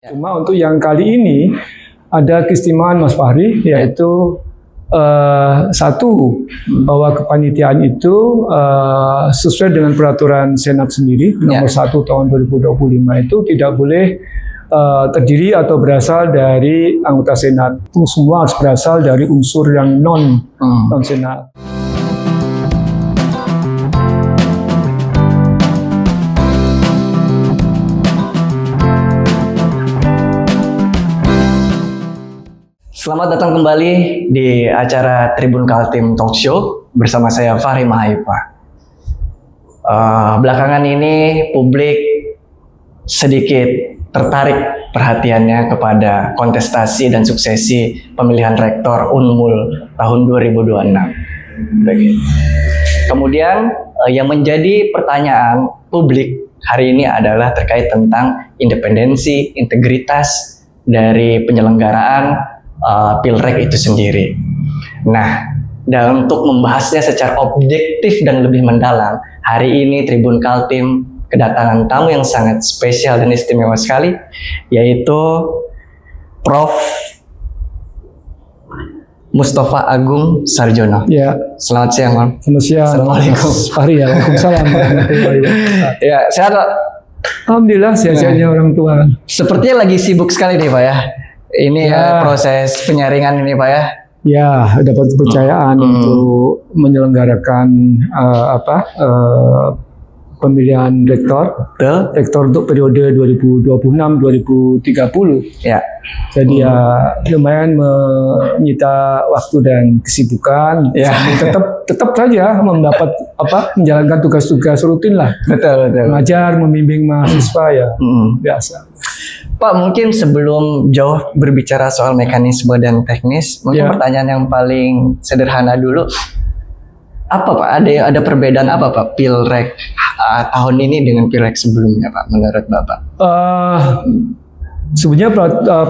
Cuma untuk yang kali ini ada keistimewaan Mas Fahri, yaitu satu, bahwa kepanitiaan itu sesuai dengan peraturan Senat sendiri nomor 1 tahun 2025 itu tidak boleh terdiri atau berasal dari anggota Senat. Itu semua harus berasal dari unsur yang non Senat. Selamat datang kembali di acara Tribun Kaltim Talk Show bersama saya Fahri Mahaifa. Belakangan ini publik sedikit tertarik perhatiannya kepada kontestasi dan suksesi pemilihan rektor Unmul tahun 2026. Kemudian yang menjadi pertanyaan publik hari ini adalah terkait tentang independensi, integritas dari penyelenggaraan Pilrek itu sendiri. Nah, dan untuk membahasnya secara objektif dan lebih mendalam, hari ini Tribun Kaltim kedatangan tamu yang sangat spesial dan istimewa sekali, yaitu Prof. Mustafa Agung Sarjono. Ya. Selamat siang, Bang. Selamat siang. Assalamualaikum. Fahri, ya. Waalaikumsalam. Ya, sehat, Pak? Alhamdulillah, sehat-sehatnya orang tua. Sepertinya lagi sibuk sekali nih, Pak ya. Ini proses penyaringan ini, Pak ya. Ya, dapat kepercayaan untuk menyelenggarakan pemilihan rektor untuk periode 2026-2030. Ya. Jadi ya lumayan menyita waktu dan kesibukan. Ya. Tetap saja menjalankan tugas-tugas rutin lah. Betul. Mengajar, membimbing mahasiswa ya biasa. Pak, mungkin sebelum jauh berbicara soal mekanisme dan teknis, mungkin pertanyaan yang paling sederhana dulu. Apa Pak? Ada perbedaan apa Pak Pilrek tahun ini dengan Pilrek sebelumnya Pak menurut Bapak? Sebenarnya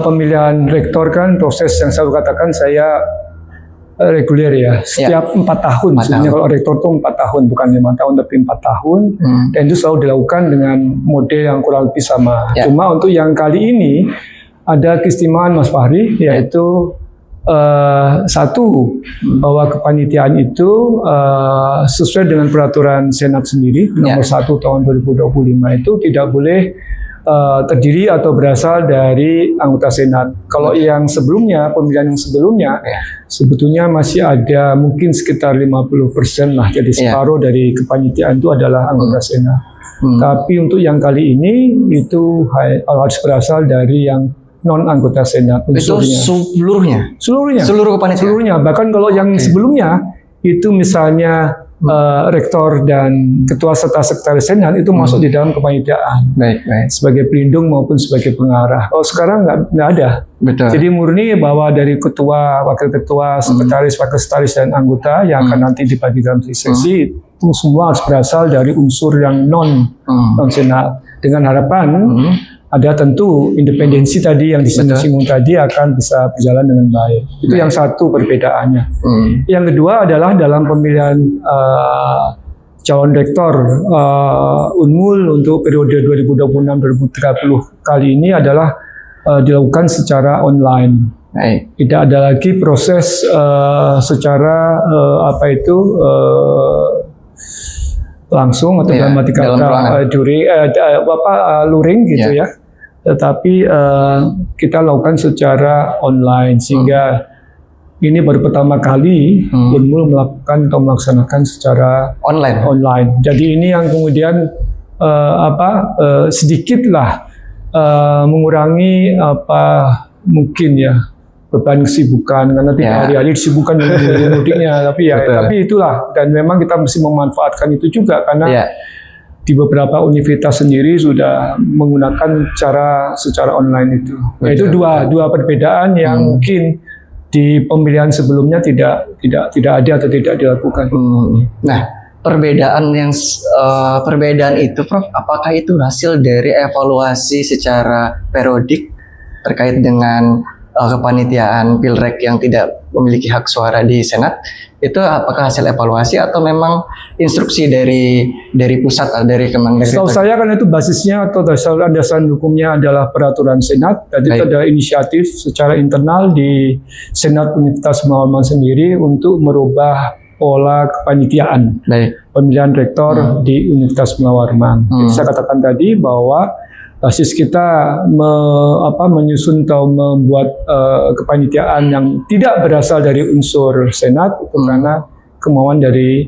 pemilihan rektor kan proses yang saya katakan saya reguler ya, setiap 4 tahun. Sebenarnya kalau rektor itu 4 tahun, bukan 5 tahun tapi 4 tahun, dan itu selalu dilakukan dengan model yang kurang lebih sama. Cuma untuk yang kali ini ada keistimewaan Mas Fahri, yaitu satu, bahwa kepanitiaan itu sesuai dengan peraturan Senat sendiri nomor 1 tahun 2025 itu tidak boleh terdiri atau berasal dari anggota Senat. Kalau yang sebelumnya, pemilihan yang sebelumnya, sebetulnya masih ada mungkin sekitar 50% lah, jadi separuh dari kepanitiaan itu adalah anggota Senat. Tapi untuk yang kali ini itu harus berasal dari yang non anggota Senat. Itu seluruhnya? Seluruh kepanitiaan? Seluruhnya. Bahkan kalau yang sebelumnya itu misalnya rektor dan ketua serta sekretaris Senat itu masuk di dalam kepanitiaan, baik. Sebagai pelindung maupun sebagai pengarah. Oh, sekarang nggak ada. Betul. Jadi murni bahwa dari ketua, wakil ketua, sekretaris, wakil sekretaris dan anggota yang akan nanti dibagi dalam sesi itu semua harus berasal dari unsur yang non Senat, dengan harapan ada tentu independensi tadi yang disinggung tadi akan bisa berjalan dengan baik. Itu yang satu perbedaannya. Yang kedua adalah dalam pemilihan calon rektor Unmul untuk periode 2026-2030 kali ini adalah dilakukan secara online. Tidak ada lagi proses secara langsung atau dalam arti kata luring gitu ya. Tetapi kita lakukan secara online, sehingga ini baru pertama kali Unmul melakukan atau melaksanakan secara online. Jadi ini yang kemudian sedikitlah mengurangi mungkin ya beban kesibukan, karena tidak hari-hari disibukkan dengan mudiknya, tapi itulah, dan memang kita mesti memanfaatkan itu juga karena di beberapa universitas sendiri sudah menggunakan cara secara online itu. Nah, itu dua perbedaan yang mungkin di pemilihan sebelumnya tidak ada atau tidak dilakukan. Nah, perbedaan itu, Prof, apakah itu hasil dari evaluasi secara periodik terkait dengan kepanitiaan Pilrek yang tidak memiliki hak suara di Senat, itu apakah hasil evaluasi atau memang instruksi dari pusat, dari Kemendagri? Setahu saya kan itu basisnya atau dasar hukumnya adalah peraturan Senat. Dan itu ada inisiatif secara internal di Senat Universitas Munawarman sendiri untuk merubah pola kepanitiaan pemilihan rektor di Universitas Munawarman. Saya katakan tadi bahwa basis kita menyusun atau membuat kepanitiaan yang tidak berasal dari unsur Senat itu karena kemauan dari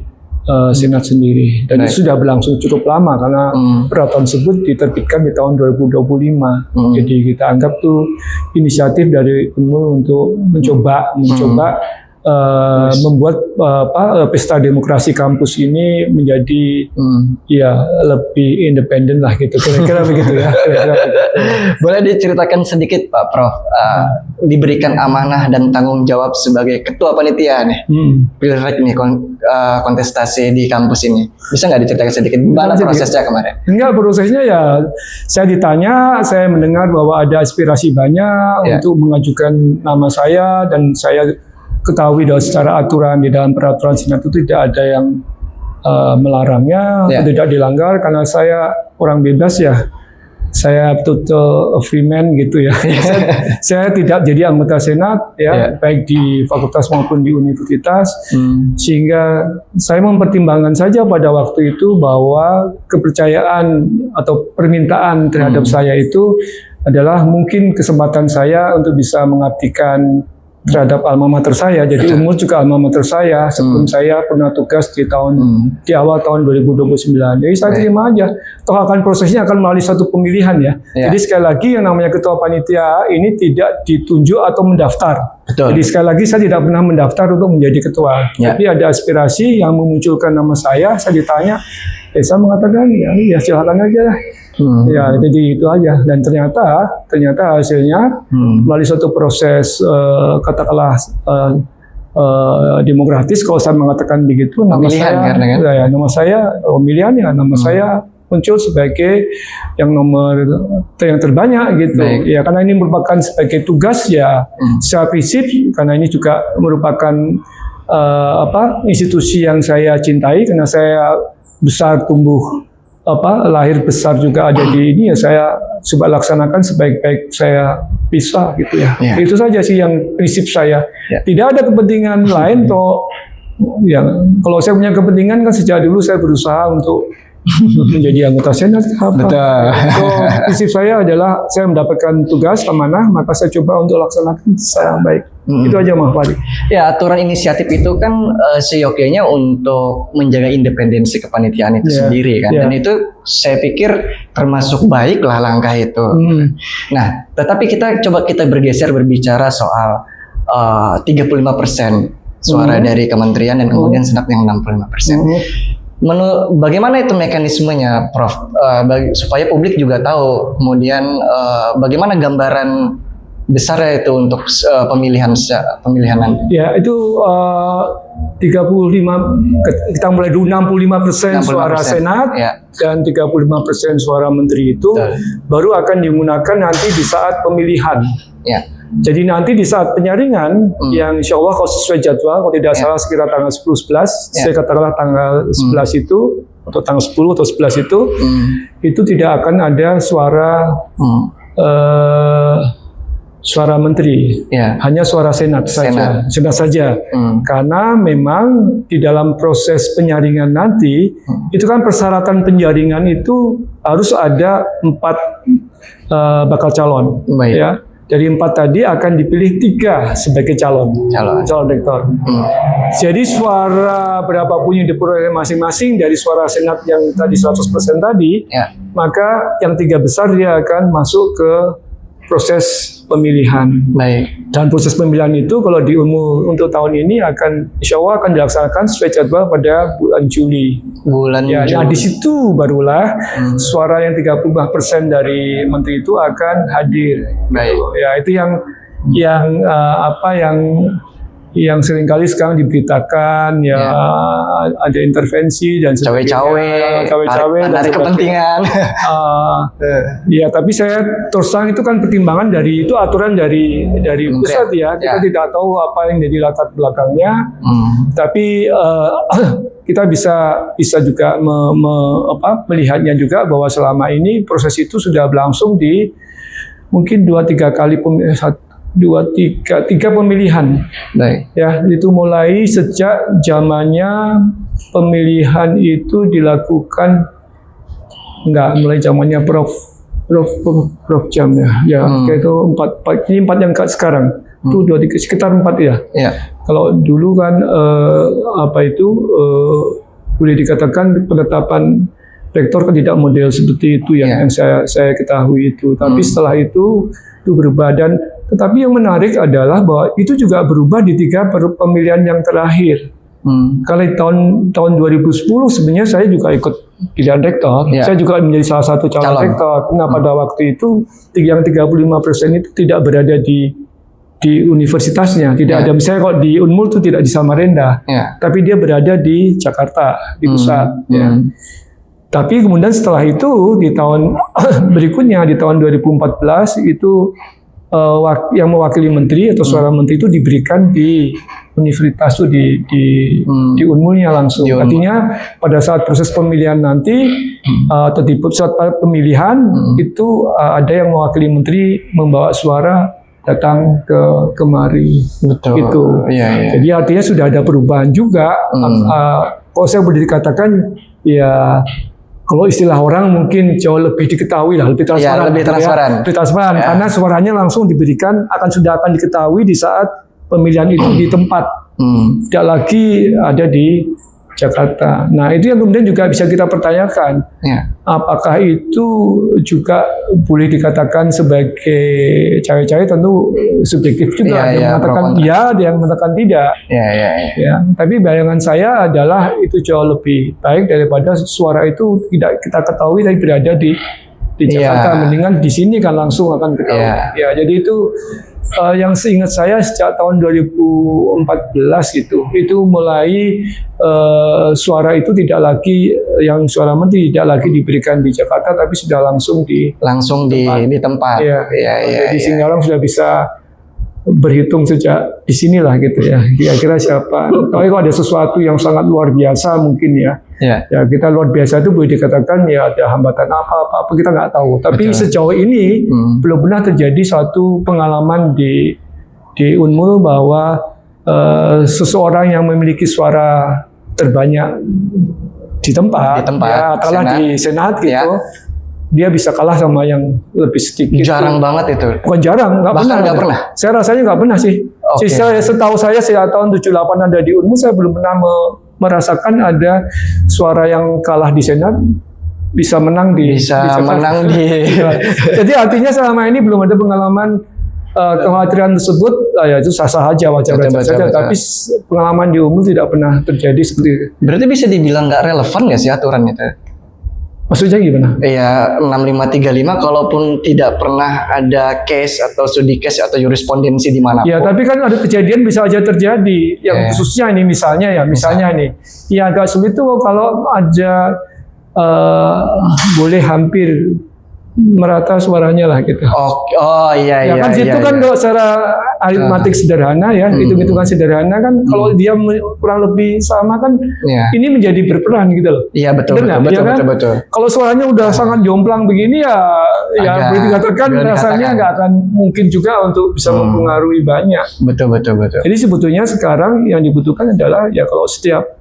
Senat sendiri. Dan itu sudah berlangsung cukup lama karena peraturan tersebut diterbitkan di tahun 2025. Jadi kita anggap tuh inisiatif dari UNMUL untuk mencoba membuat pesta demokrasi kampus ini menjadi ya lebih independen lah gitu, kira-kira begitu ya. Boleh diceritakan sedikit Pak Prof, diberikan amanah dan tanggung jawab sebagai ketua panitia nih Pilrek nih, kontestasi di kampus ini, bisa nggak diceritakan sedikit gimana prosesnya kemarin? Enggak, prosesnya ya saya ditanya, saya mendengar bahwa ada aspirasi banyak untuk mengajukan nama saya, dan saya ketahui bahwa secara aturan di dalam peraturan Senat itu tidak ada yang melarangnya, tidak dilanggar karena saya orang bebas ya. Saya betul-betul free man gitu ya. Saya tidak jadi anggota Senat ya, baik di fakultas maupun di universitas, sehingga saya mempertimbangkan saja pada waktu itu bahwa kepercayaan atau permintaan terhadap saya itu adalah mungkin kesempatan saya untuk bisa mengabdikan terhadap alma mater saya. Jadi UNMUL juga alma mater saya sebelum saya pernah tugas di awal tahun 2029. Jadi saya terima aja. Toh akan prosesnya akan melalui satu pemilihan ya. Jadi sekali lagi yang namanya ketua panitia ini tidak ditunjuk atau mendaftar. Jadi sekali lagi saya tidak pernah mendaftar untuk menjadi ketua. Tapi ada aspirasi yang memunculkan nama saya ditanya, saya mengatakan ya silakan aja lah. Ya, jadi itu aja. Dan ternyata hasilnya melalui suatu proses katakanlah demokratis, kalau saya mengatakan begitu, nama saya muncul sebagai yang terbanyak gitu. Ya, karena ini merupakan sebagai tugas ya secara prinsip, karena ini juga merupakan institusi yang saya cintai, karena saya besar tumbuh lahir besar juga ada di ini ya, saya coba laksanakan sebaik-baik saya bisa gitu ya. Itu saja sih yang prinsip saya. Tidak ada kepentingan lain toh. Ya, kalau saya punya kepentingan kan sejak dulu saya berusaha untuk menjadi anggota Senat. So, prinsip saya adalah saya mendapatkan tugas amanah, maka saya coba untuk laksanakan secara baik. Itu aja Mas Fadli. Ya, aturan inisiatif itu kan seyogyanya untuk menjaga independensi kepanitiaan itu sendiri kan. Dan itu saya pikir termasuk baik lah langkah itu. Nah, tetapi kita bergeser berbicara soal 35% suara dari kementerian dan kemudian Senat yang 65%. Bagaimana itu mekanismenya, Prof? Supaya publik juga tahu kemudian bagaimana gambaran besarnya itu untuk pemilihan nanti. Ya, itu kita mulai dulu 65% suara Senat dan 35% suara menteri itu baru akan digunakan nanti di saat pemilihan. Jadi nanti di saat penyaringan yang insya Allah kalau sesuai jadwal, kalau tidak salah sekira tanggal 10-11, saya katakanlah tanggal 11 itu, atau tanggal 10 atau 11 itu tidak akan ada suara menteri, hanya suara Senat saja. Karena memang di dalam proses penyaringan nanti, itu kan persyaratan penjaringan itu harus ada 4 bakal calon. Ya. Dari 4 tadi akan dipilih 3 sebagai calon rektor. Jadi suara berapapun yang diperoleh masing-masing dari suara Senat yang tadi 100% tadi, maka yang 3 besar dia akan masuk ke proses pemilihan. Dan proses pemilihan itu kalau di UNMUL untuk tahun ini insya Allah akan dilaksanakan sesuai jadwal pada bulan Juli. Nah di situ barulah suara yang 35% dari menteri itu akan hadir. Ya itu yang yang seringkali sekarang diberitakan ya, ada intervensi dan cawe-cawe, tarik kepentingan. Ya, tapi saya terus terang itu kan pertimbangan dari itu aturan dari pusat ya. Kita tidak tahu apa yang jadi latar belakangnya. Tapi kita bisa juga melihatnya juga bahwa selama ini proses itu sudah berlangsung di mungkin 2-3 kali tiga pemilihan. Baik. Ya, itu mulai sejak zamannya pemilihan itu dilakukan mulai zamannya Prof Jam ya. Ya, itu 4 yang sekarang. Itu 2-3 sekitar 4 ya. Kalau dulu kan boleh dikatakan penetapan rektor kan tidak model seperti itu yang saya ketahui itu. Tapi setelah itu berubah, dan tetapi yang menarik adalah bahwa itu juga berubah di 3 pemilihan yang terakhir. Kalau tahun 2010 sebenarnya saya juga ikut pilihan rektor. Saya juga menjadi salah satu calon rektor. Nah, pada waktu itu yang 35% itu tidak berada di universitasnya, tidak ada. Misalnya kalau di Unmul itu tidak di Samarinda, tapi dia berada di Jakarta, di pusat. Tapi kemudian setelah itu di tahun berikutnya, di tahun 2014 itu yang mewakili menteri atau suara menteri itu diberikan di universitas itu di Unmulnya langsung. Artinya pada saat proses pemilihan nanti atau di pusat pemilihan itu ada yang mewakili menteri membawa suara datang kemari. Betul. Gitu. Jadi artinya sudah ada perubahan juga. Kalau saya boleh dikatakan ya, kalau istilah orang mungkin jauh lebih diketahui lah, lebih transparan. Lebih transparan. Karena suaranya langsung akan diketahui di saat pemilihan itu di tempat, tidak lagi ada di Jakarta. Nah, itu yang kemudian juga bisa kita pertanyakan. Apakah itu juga boleh dikatakan sebagai cawe-cawe? Tentu subjektif juga. Ada yang mengatakan ya, ada yang mengatakan tidak. Ya, tapi bayangan saya adalah itu jauh lebih baik daripada suara itu tidak kita ketahui tapi berada di Jakarta. Mendingan di sini kan langsung akan ketahui. Ya, jadi itu yang seingat saya sejak tahun 2014 itu mulai suara itu tidak lagi, yang suara menteri tidak lagi diberikan di Jakarta tapi sudah langsung di tempat. Jadi sehingga orang sudah bisa berhitung sejak di sinilah gitu ya. Kira-kira siapa? Kalau ada sesuatu yang sangat luar biasa mungkin ya kita luar biasa itu boleh dikatakan ya ada hambatan apa kita nggak tahu. Tapi sejauh ini belum pernah terjadi suatu pengalaman di Unmul bahwa seseorang yang memiliki suara terbanyak di tempat ya, kalah di Senat gitu. Dia bisa kalah sama yang lebih sedikit. Jarang banget itu. Bukan jarang, nggak pernah. Saya rasanya nggak pernah sih. Setahu saya sejak tahun 78 ada di Unmul, saya belum pernah merasakan ada suara yang kalah di Senat bisa menang di Jakarta. Jadi artinya selama ini belum ada pengalaman kekhawatiran tersebut. Ya itu sah-sah aja, wajar saja. Tapi pengalaman di Unmul tidak pernah terjadi seperti itu. Berarti bisa dibilang nggak relevan nggak sih aturan itu? Maksudnya gimana? Ya 6535 kalaupun tidak pernah ada case atau studi case atau jurisprudensi di mana. Ya, tapi kan ada kejadian bisa aja terjadi. Yang khususnya ini misalnya ini. Ya agak sulit tuh kalau ada boleh hampir merata suaranya lah gitu. Iya. Kan situ kan kalau secara aritmatik sederhana ya, hitung-hitungan sederhana kan kalau dia kurang lebih sama kan ini menjadi berperan gitu loh. Iya betul. Kalau suaranya udah sangat jomplang begini ya boleh dikatakan rasanya nggak akan mungkin juga untuk bisa mempengaruhi banyak. Betul. Jadi sebetulnya sekarang yang dibutuhkan adalah ya kalau setiap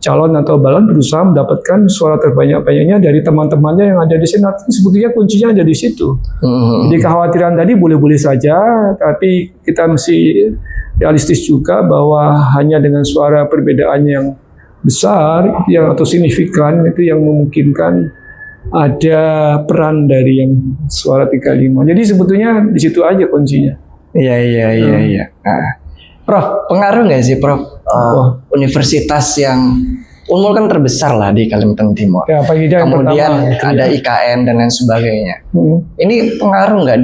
calon atau balon berusaha mendapatkan suara terbanyak-banyaknya dari teman-temannya yang ada di Senat. Sebetulnya kuncinya ada di situ. Jadi kekhawatiran tadi boleh-boleh saja, tapi kita mesti realistis juga bahwa hanya dengan suara perbedaan yang besar atau signifikan itu yang memungkinkan ada peran dari yang suara 35. Jadi sebetulnya di situ aja kuncinya. Iya. Prof, pengaruh nggak sih Prof universitas yang Unmul kan terbesar lah di Kalimantan Timur. Kemudian ada IKN dan lain sebagainya. Ini pengaruh nggak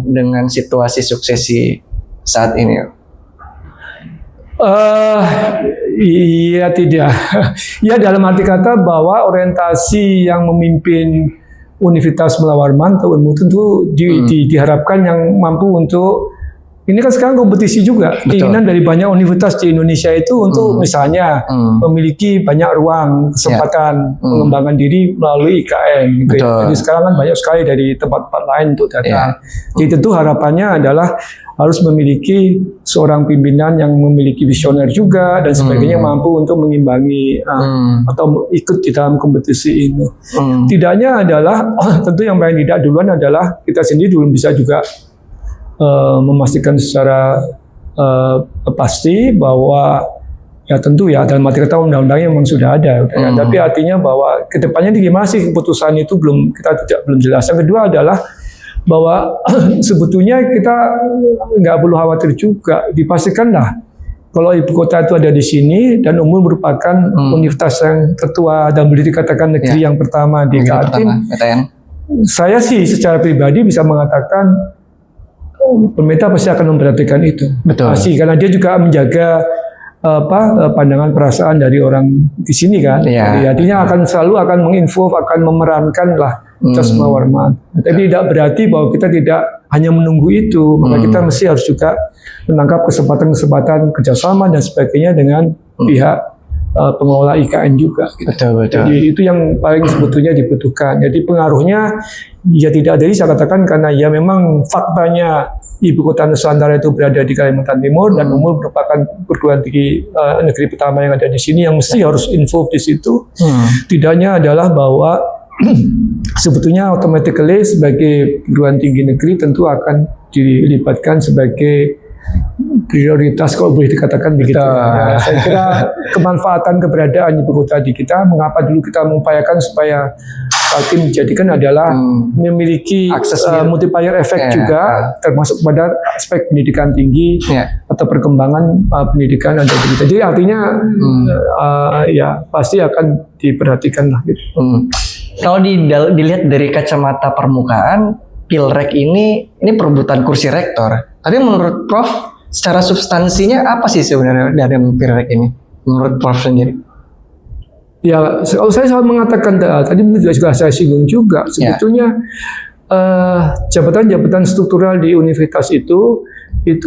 dengan situasi suksesi saat ini? Eh, iya tidak. Ya dalam arti kata bahwa orientasi yang memimpin Universitas Mula Warman atau UNMU tentu diharapkan yang mampu untuk ini kan sekarang kompetisi juga. Keinginan dari banyak universitas di Indonesia itu untuk misalnya memiliki banyak ruang kesempatan mengembangkan diri melalui IKN gitu ya. Jadi sekarang kan banyak sekali dari tempat-tempat lain untuk datang. Jadi tentu harapannya adalah harus memiliki seorang pimpinan yang memiliki visioner juga dan sebagainya mampu untuk mengimbangi atau ikut di dalam kompetisi ini. Tidaknya adalah tentu yang paling tidak duluan adalah kita sendiri belum bisa juga memastikan secara pasti bahwa ya tentu ya dalam arti kata undang-undangnya memang sudah ada, ya. Tapi artinya bahwa kedepannya gimana sih keputusan itu belum jelas. Yang kedua adalah bahwa sebetulnya kita nggak perlu khawatir juga, dipastikanlah kalau ibu kota itu ada di sini dan UNMU merupakan universitas yang tertua dan boleh dikatakan negeri yang pertama di Kaltim. Saya sih secara pribadi bisa mengatakan pemerintah pasti akan memperhatikan itu. Betul. Pasti karena dia juga menjaga pandangan perasaan dari orang di sini kan. Jadi artinya akan selalu akan menginfo, akan memerankan lah Mula Warman. Tapi tidak berarti bahwa kita tidak hanya menunggu itu, maka kita mesti harus juga menangkap kesempatan-kesempatan kerjasama dan sebagainya dengan pihak pengelola IKN juga. Gitu. Betul. Jadi itu yang paling sebetulnya dibutuhkan. Jadi pengaruhnya ya tidak dari saya katakan karena ya memang faktanya ibu kota Nusantara itu berada di Kalimantan Timur dan UNMU merupakan perguruan tinggi negeri pertama yang ada di sini yang mesti harus involve di situ. Tidaknya adalah bahwa sebetulnya automatically sebagai perguruan tinggi negeri tentu akan dilibatkan sebagai prioritas kalau boleh dikatakan begitu. Ya, saya kira kemanfaatan keberadaan ibu kota di kita, mengapa dulu kita mengupayakan supaya Kaltim dijadikan adalah memiliki multiplier efek juga, termasuk pada aspek pendidikan tinggi atau perkembangan pendidikan ada di kita. Jadi artinya ya pasti akan diperhatikan lah. Gitu. Kalau dilihat dari kacamata permukaan, Pilrek ini perebutan kursi rektor. Tapi menurut Prof, secara substansinya apa sih sebenarnya dari Pilrek ini? Menurut Prof sendiri? Ya, kalau saya selalu mengatakan tadi juga saya singgung juga, sebetulnya jabatan-jabatan struktural di universitas itu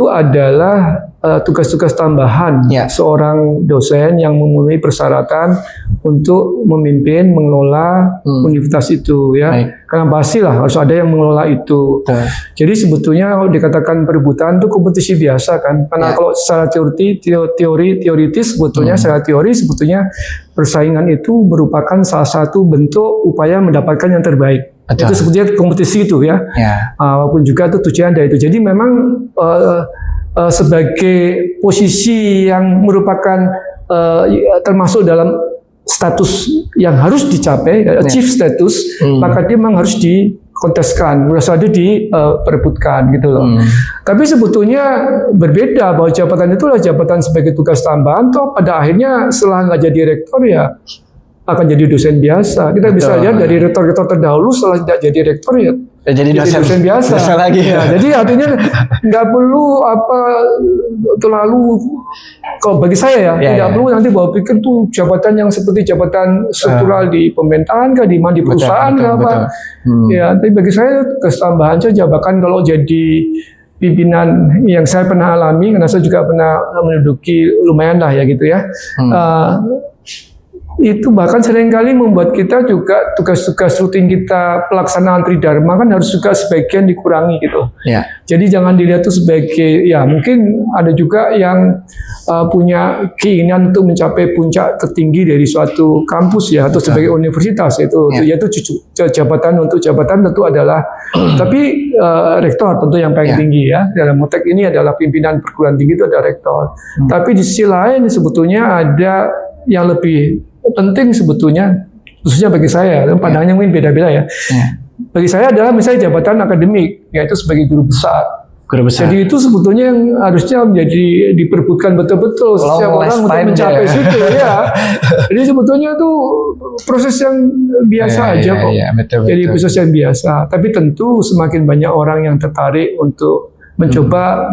adalah tugas-tugas tambahan seorang dosen yang memenuhi persyaratan untuk memimpin, mengelola universitas itu ya. Karena pastilah harus ada yang mengelola itu. Jadi sebetulnya kalau dikatakan perebutan itu kompetisi biasa kan. Karena kalau secara teoritis sebetulnya secara teori sebetulnya persaingan itu merupakan salah satu bentuk upaya mendapatkan yang terbaik. Itu sebetulnya kompetisi itu ya. Walaupun juga itu tujuan dari itu. Jadi memang sebagai posisi yang merupakan termasuk dalam status yang harus dicapai, achieve status, maka dia memang harus dikonteskan, harus ada diperebutkan gitu loh. Tapi sebetulnya berbeda bahwa jabatan itu adalah jabatan sebagai tugas tambahan, toh pada akhirnya setelah nggak jadi rektor ya akan jadi dosen biasa. Kita bisa lihat dari rektor-rektor terdahulu setelah tidak jadi rektor ya jadi dosen biasa lagi. Jadi artinya nggak perlu terlalu kalau bagi saya tidak perlu nanti bawa pikir tuh jabatan yang seperti jabatan struktural di pemerintahan di mana di perusahaan Ya, tapi bagi saya ketambahan saja. Bahkan kalau jadi pimpinan yang saya pernah alami karena saya juga pernah menduduki lumayan lah ya gitu ya. Itu bahkan seringkali membuat kita juga tugas-tugas rutin kita pelaksanaan tridharma kan harus juga sebagian dikurangi gitu. Jadi jangan dilihat itu sebagai ya mungkin ada juga yang punya keinginan untuk mencapai puncak tertinggi dari suatu kampus ya atau sebagai universitas yaitu jabatan tentu adalah tapi rektor tentu yang paling tinggi ya dalam konteks ini adalah pimpinan perguruan tinggi itu ada rektor. Tapi di sisi lain sebetulnya ada yang lebih penting sebetulnya, khususnya bagi saya, pandangannya mungkin beda-beda ya. Bagi saya adalah misalnya jabatan akademik, yaitu sebagai guru besar. Jadi itu sebetulnya yang harusnya menjadi diperebutkan betul-betul setiap orang untuk mencapai situ ya. Jadi sebetulnya itu proses yang biasa aja kok. Jadi proses yang biasa. Tapi tentu semakin banyak orang yang tertarik untuk mencoba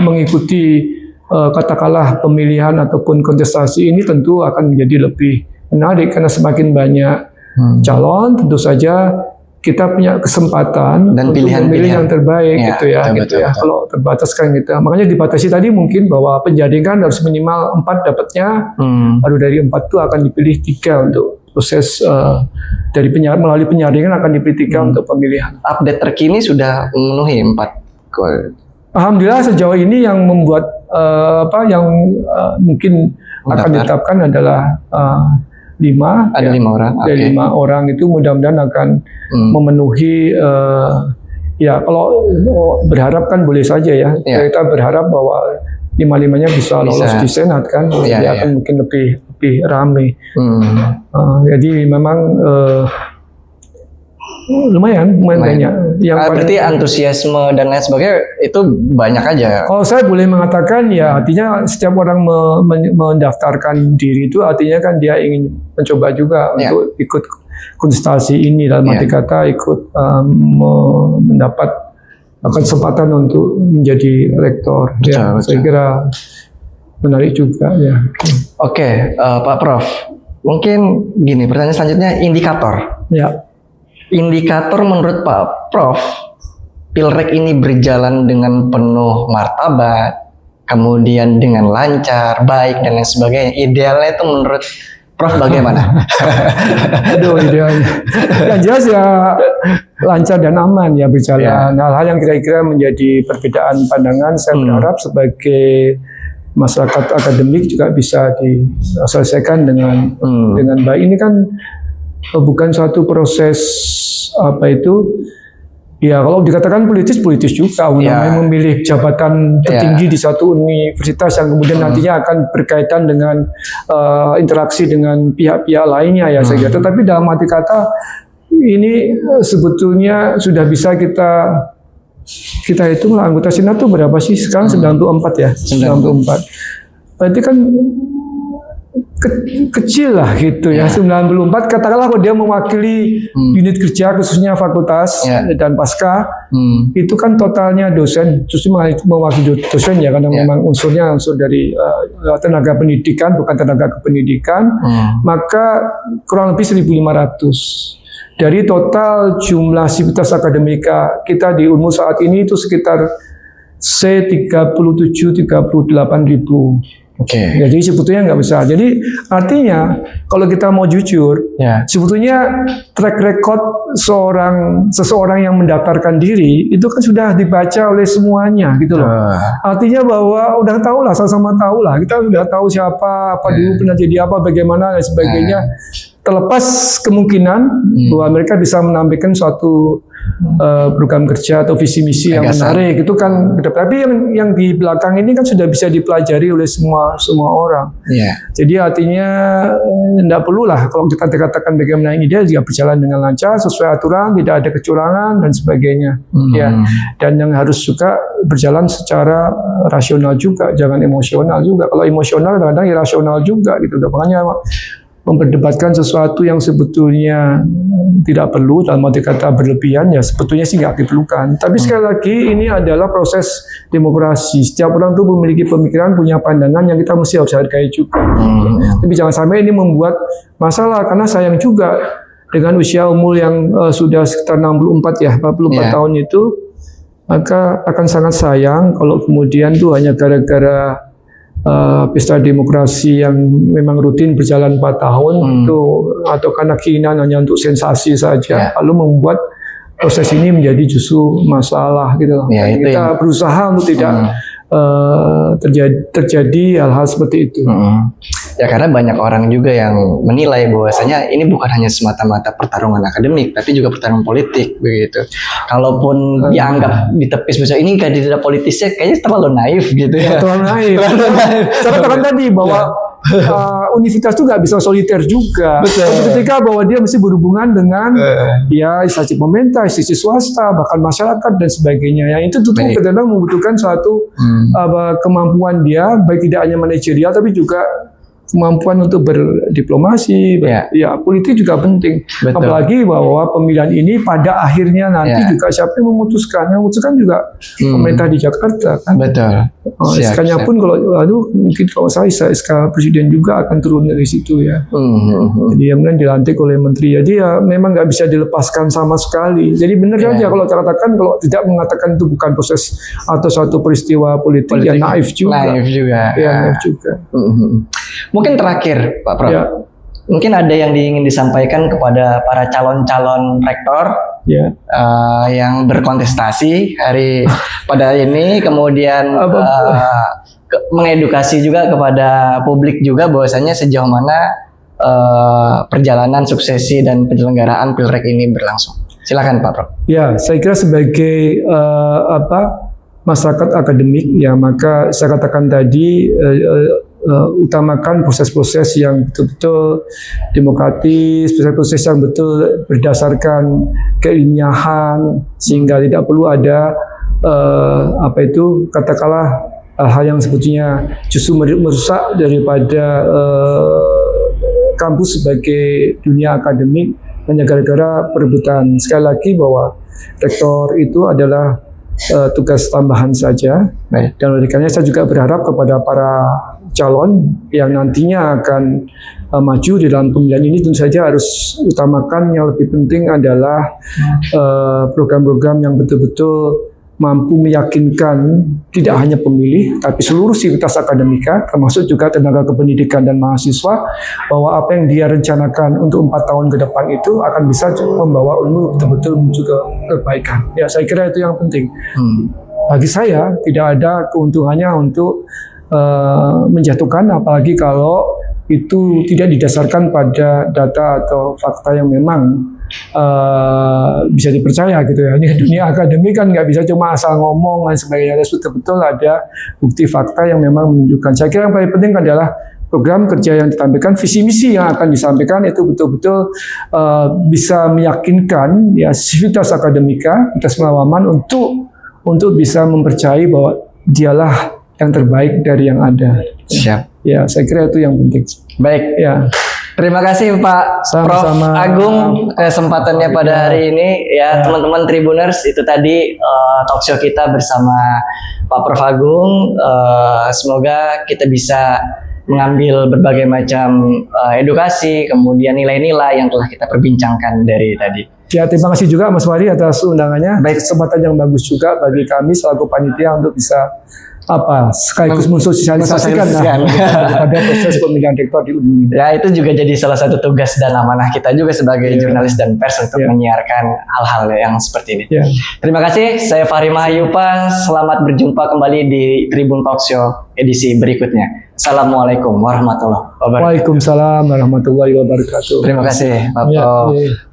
mengikuti katakanlah pemilihan ataupun kontestasi ini tentu akan menjadi lebih menarik karena semakin banyak calon, tentu saja kita punya kesempatan dan untuk memilih yang terbaik ya, gitu ya, betul, gitu ya. betul. Kalau terbatas kan gitu. Makanya dibatasi tadi mungkin bahwa penjaringan harus minimal 4 dapatnya, baru dari 4 itu akan dipilih 3 untuk proses dari melalui penyaringan akan dipilih 3 untuk pemilihan. Update terkini sudah memenuhi 4. Alhamdulillah sejauh ini yang membuat mungkin akan ditetapkan adalah 5. Ada 5 orang. Dari 5 orang itu mudah-mudahan akan memenuhi. Ya kalau berharap kan boleh saja ya. Kita berharap bahwa 5-5-nya bisa lolos di Senat kan. Jadi akan mungkin lebih ramai. Jadi memang lumayan banyak. Yang berarti antusiasme dan lain sebagainya itu banyak aja. Kalau saya boleh mengatakan ya artinya setiap orang mendaftarkan diri itu artinya kan dia ingin mencoba juga untuk ikut kontestasi ini, dalam arti kata ikut mendapat kesempatan untuk menjadi rektor. Betul. Saya kira menarik juga ya. Oke, Pak Prof. Mungkin gini, pertanyaan selanjutnya indikator. Ya. Indikator menurut Pak Prof, Pilrek ini berjalan dengan penuh martabat, kemudian dengan lancar, baik dan lain sebagainya. Idealnya itu menurut Prof bagaimana? Aduh, idealnya. Yang jelas ya lancar dan aman ya berjalan. Hal-hal yang kira-kira menjadi perbedaan pandangan, saya berharap sebagai masyarakat akademik juga bisa diselesaikan dengan baik. Ini kan bukan suatu proses ya kalau dikatakan politis juga namanya memilih jabatan tertinggi di satu universitas yang kemudian nantinya akan berkaitan dengan interaksi dengan pihak-pihak lainnya ya saya kira. Tetapi dalam arti kata ini sebetulnya sudah bisa kita hitung lah anggota Senat itu berapa sih sekarang 94 ya 94. Berarti kan kecil lah gitu ya 94 katakanlah kalau dia mewakili unit kerja khususnya fakultas dan pasca itu kan totalnya dosen justru mewakili dosen ya karena memang unsurnya unsur dari tenaga pendidikan bukan tenaga kependidikan maka kurang lebih 1.500 dari total jumlah sivitas akademika kita di Unmul saat ini itu sekitar 37-38 ribu. Ya, jadi sebetulnya nggak besar. Jadi artinya kalau kita mau jujur, sebetulnya track record seseorang yang mendaftarkan diri itu kan sudah dibaca oleh semuanya, gitu loh. Artinya bahwa udah tahu lah, sama-sama tahu lah. Kita sudah tahu siapa, apa dulu pernah jadi apa, bagaimana dan sebagainya. Terlepas kemungkinan bahwa mereka bisa menampilkan suatu program kerja atau visi misi yang menarik itu kan, tapi yang di belakang ini kan sudah bisa dipelajari oleh semua orang. Jadi artinya tidak perlu lah kalau kita katakan bagaimana ini dia juga berjalan dengan lancar sesuai aturan, tidak ada kecurangan dan sebagainya. Dan yang harus juga berjalan secara rasional juga, jangan emosional juga. Kalau emosional kadang-kadang irasional juga gitu. Makanya memperdebatkan sesuatu yang sebetulnya tidak perlu dalam arti kata berlebihan ya sebetulnya sih nggak diperlukan. Tapi sekali lagi ini adalah proses demokrasi. Setiap orang tuh memiliki pemikiran, punya pandangan yang kita mesti harus hargai juga. Tapi jangan sampai ini membuat masalah karena sayang juga dengan usia umur yang sudah sekitar 44 tahun itu, maka akan sangat sayang kalau kemudian tuh hanya gara-gara pesta demokrasi yang memang rutin berjalan 4 tahun itu atau karena keinginan hanya untuk sensasi saja lalu membuat proses ini menjadi justru masalah gitu. Kita berusaha untuk tidak terjadi hal-hal seperti itu. Ya karena banyak orang juga yang menilai bahwasanya ini bukan hanya semata-mata pertarungan akademik, tapi juga pertarungan politik begitu. Kalaupun dianggap ditepis misalnya ini kandidat politisnya kayaknya terlalu naif gitu ya. Terlalu naif. Saya katakan tadi bahwa universitas itu nggak bisa soliter juga. Ketika bahwa dia mesti berhubungan dengan ya instansi pemerintah, instansi swasta, bahkan masyarakat dan sebagainya. Yang itu tentu kadang-kadang membutuhkan suatu kemampuan dia baik tidak hanya manajerial tapi juga kemampuan untuk berdiplomasi, ya politik juga penting. Betul. Apalagi bahwa pemilihan ini pada akhirnya nanti juga siapa yang memutuskan? Yang memutuskan juga pemerintah di Jakarta kan. Betul. SK-nya pun kalau mungkin kalau saya SK Presiden juga akan turun dari situ ya. Jadi kemudian dilantik oleh Menteri. Jadi ya memang nggak bisa dilepaskan sama sekali. Jadi benar saja kalau katakan kalau tidak mengatakan itu bukan proses atau suatu peristiwa politik. Ya naif juga. Naif juga. Ya, naif juga. Mungkin terakhir Pak Prof. Ya. Mungkin ada yang ingin disampaikan kepada para calon-calon rektor yang berkontestasi pada ini, kemudian mengedukasi juga kepada publik juga bahwasanya sejauh mana perjalanan suksesi dan penyelenggaraan Pilrek ini berlangsung. Silakan Pak Prof. Ya, saya kira sebagai masyarakat akademik ya, maka saya katakan tadi utamakan proses-proses yang betul-betul demokratis, proses-proses yang betul berdasarkan keilmiahan, sehingga tidak perlu ada katakanlah hal yang sebetulnya justru merusak daripada kampus sebagai dunia akademik hanya gara-gara perebutan. Sekali lagi bahwa rektor itu adalah tugas tambahan saja. Dan oleh karena saya juga berharap kepada para calon yang nantinya akan maju di dalam pemilihan ini, tentu saja harus utamakan yang lebih penting adalah program-program yang betul-betul mampu meyakinkan tidak hanya pemilih, tapi seluruh sivitas akademika, termasuk juga tenaga kependidikan dan mahasiswa, bahwa apa yang dia rencanakan untuk 4 tahun ke depan itu akan bisa membawa ilmu betul-betul menuju ke kebaikan. Ya, saya kira itu yang penting. Bagi saya tidak ada keuntungannya untuk menjatuhkan, apalagi kalau itu tidak didasarkan pada data atau fakta yang memang bisa dipercaya gitu ya. Ini dunia akademik kan nggak bisa cuma asal ngomong dan sebagainya. Harus betul-betul ada bukti fakta yang memang menunjukkan. Saya kira yang paling penting adalah program kerja yang ditampilkan, visi misi yang akan disampaikan itu betul-betul bisa meyakinkan ya sivitas akademika, sivitas pengalaman untuk bisa mempercayai bahwa dialah yang terbaik dari yang ada. Siap. Ya, saya kira itu yang penting. Baik. Ya. Terima kasih Pak Prof. Agung kesempatannya pada hari ini ya, teman-teman Tribuners. Itu tadi talkshow kita bersama Pak Prof. Agung. Semoga kita bisa mengambil berbagai macam edukasi, kemudian nilai-nilai yang telah kita perbincangkan dari tadi. Ya, terima kasih juga Mas Wari atas undangannya. Baik, kesempatan yang bagus juga bagi kami selaku panitia untuk bisa sekaligus mensosialisasikan pada proses pemilihan rektor di UNI. Ya, itu juga jadi salah satu tugas dan amanah kita juga sebagai jurnalis dan pers untuk menyiarkan hal-hal yang seperti ini. Terima kasih, saya Fahri Mahayupa. Selamat berjumpa kembali di Tribun Talkshow edisi berikutnya. Assalamualaikum warahmatullahi wabarakatuh. Waalaikumsalam warahmatullahi wabarakatuh. Terima kasih Pak Prof.